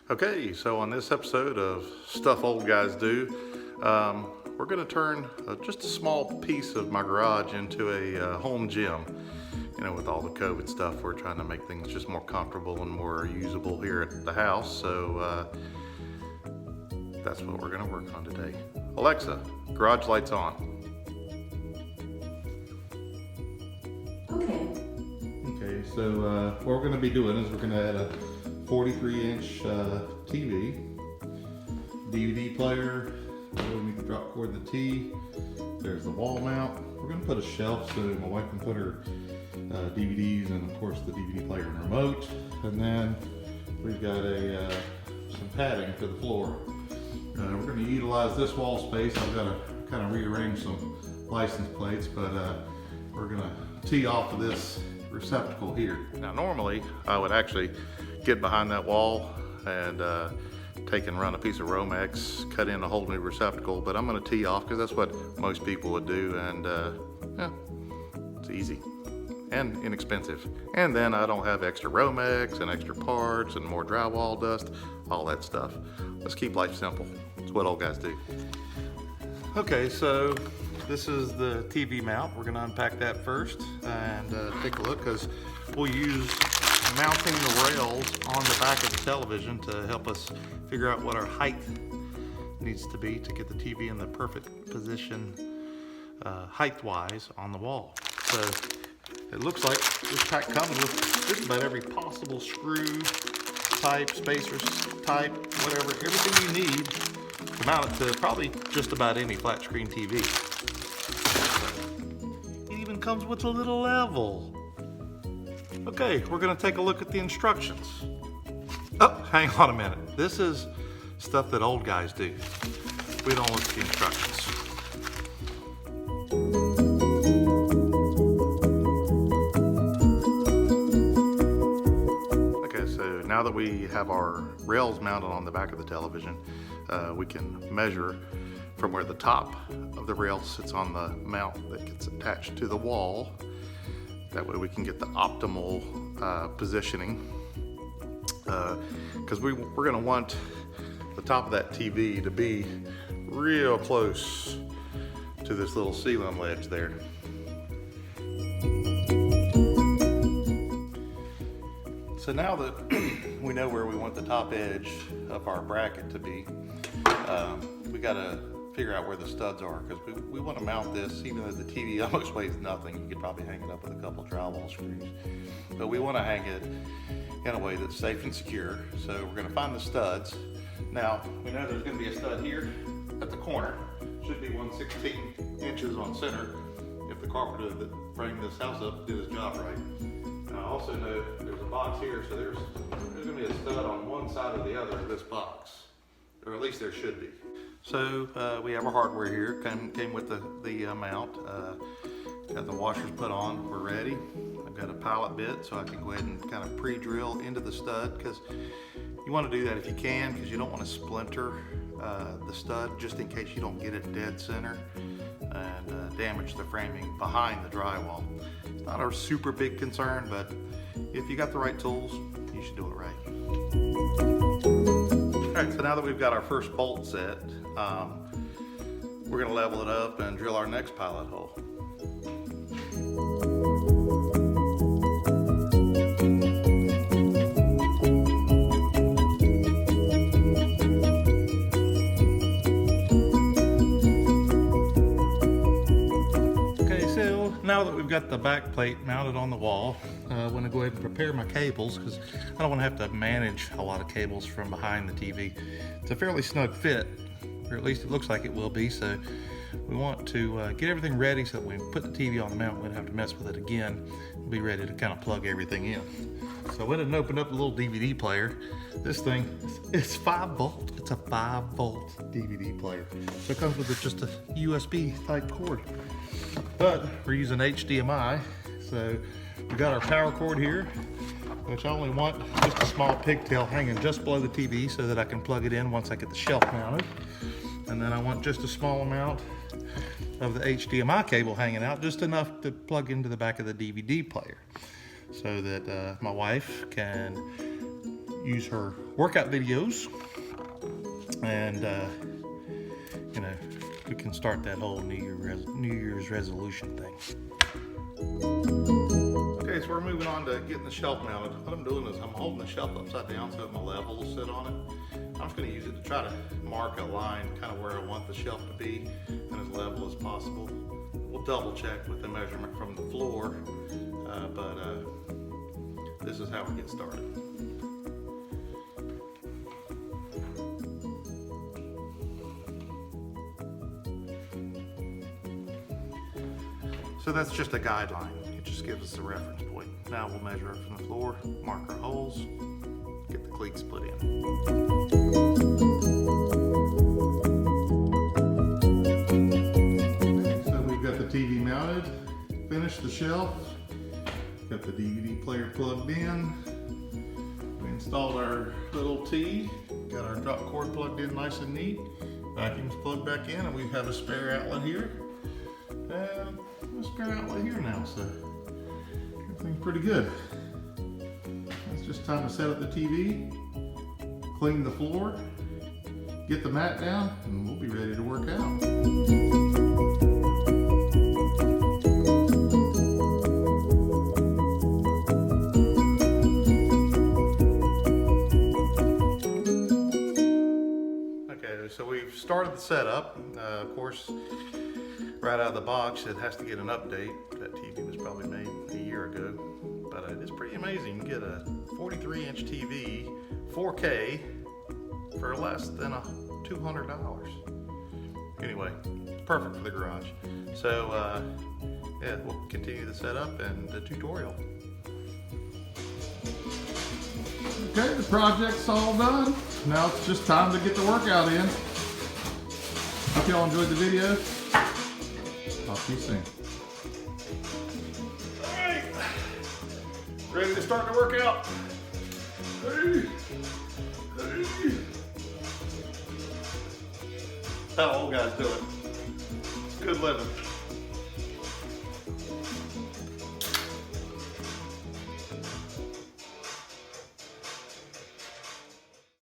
Okay, so on this episode of Stuff Old Guys Do, we're going to turn just a small piece of my garage into a home gym. You know, with all the COVID stuff, we're trying to make things just more comfortable and more usable here at the house. So that's what we're going to work on today. Alexa, garage lights on. Okay, so what we're going to be doing is we're going to add a 43-inch TV, DVD player. We can drop cord the T. There's the wall mount. We're going to put a shelf so my wife can put her DVDs and of course the DVD player and remote. And then we've got some padding for the floor. We're going to utilize this wall space. I've got to kind of rearrange some license plates, but we're going to tee off of this receptacle here. Now normally I would actually get behind that wall and take and run a piece of Romex, cut in a whole new receptacle, but I'm going to tee off because that's what most people would do, and yeah, it's easy and inexpensive. And then I don't have extra Romex and extra parts and more drywall dust, all that stuff. Let's keep life simple. It's what old guys do. Okay, so this is the TV mount. We're going to unpack that first and take a look, because we'll use mounting the rails on the back of the television to help us figure out what our height needs to be to get the TV in the perfect position height-wise on the wall. So it looks like this pack comes with just about every possible screw type, spacers type, whatever, everything you need to mount it to probably just about any flat screen TV. It even comes with a little level. Okay, we're gonna take a look at the instructions. Oh, hang on a minute. This is stuff that old guys do. We don't look at the instructions. Okay, so now that we have our rails mounted on the back of the television, we can measure from where the top of the rail sits on the mount that gets attached to the wall. That way we can get the optimal positioning, because we're going to want the top of that TV to be real close to this little ceiling ledge there. So now that we know where we want the top edge of our bracket to be, we got to figure out where the studs are, because we want to mount this, even though the TV almost weighs nothing. You could probably hang it up with a couple drywall screws, but we want to hang it in a way that's safe and secure. So we're going to find the studs. Now we know there's going to be a stud here at the corner. Should be 1/16 inches on center if the carpenter that framed this house up did his job right. And I also know there's a box here, so there's going to be a stud on one side or the other of this box, or at least there should be. So we have our hardware here, came with the mount. Got the washers put on, we're ready. I've got a pilot bit so I can go ahead and kind of pre-drill into the stud, because you want to do that if you can, because you don't want to splinter the stud, just in case you don't get it dead center and damage the framing behind the drywall. It's not a super big concern, but if you got the right tools, you should do it right. All right, so now that we've got our first bolt set, we're going to level it up and drill our next pilot hole. Okay, so now that we've got the back plate mounted on the wall, I'm going to go ahead and prepare my cables, because I don't want to have to manage a lot of cables from behind the TV. It's a fairly snug fit, or at least it looks like it will be, so we want to get everything ready so that when we put the TV on the mount, we don't have to mess with it again. We'll be ready to kind of plug everything in. So I went and opened up the little DVD player. This thing, it's 5 volt. It's a 5 volt DVD player. So it comes with just a USB type cord. But we're using HDMI, so we got our power cord here, which I only want just a small pigtail hanging just below the TV so that I can plug it in once I get the shelf mounted. And then I want just a small amount of the HDMI cable hanging out, just enough to plug into the back of the DVD player, so that my wife can use her workout videos, and you know, we can start that whole New Year's resolution thing. Okay, so we're moving on to getting the shelf mounted. What I'm doing is I'm holding the shelf upside down so that my level will sit on it. I'm just going to use it to try to mark a line kind of where I want the shelf to be and as level as possible. We'll double check with the measurement from the floor, but this is how we get started. So that's just a guideline. It just gives us a reference point. Now we'll measure it from the floor, mark our holes, get the cleats split in. So we've got the TV mounted, finished the shelf, got the DVD player plugged in. We installed our little T, got our drop cord plugged in nice and neat. Vacuum's plugged back in, and we have a spare outlet here. And a spare outlet here now, so everything's pretty good. It's just time to set up the TV, clean the floor, get the mat down, and we'll be ready to work out. Okay, so we've started the setup. Of course, right out of the box, it has to get an update. That TV was probably made a year ago, but it is pretty amazing. You can get a 43-inch TV, 4K, for less than $200. Anyway, it's perfect for the garage. So yeah, we'll continue the setup and the tutorial. Okay, the project's all done. Now it's just time to get the workout in. Hope y'all enjoyed the video. Talk to you soon. All right, ready to start the workout. Hey. How old guys do it. It's good living.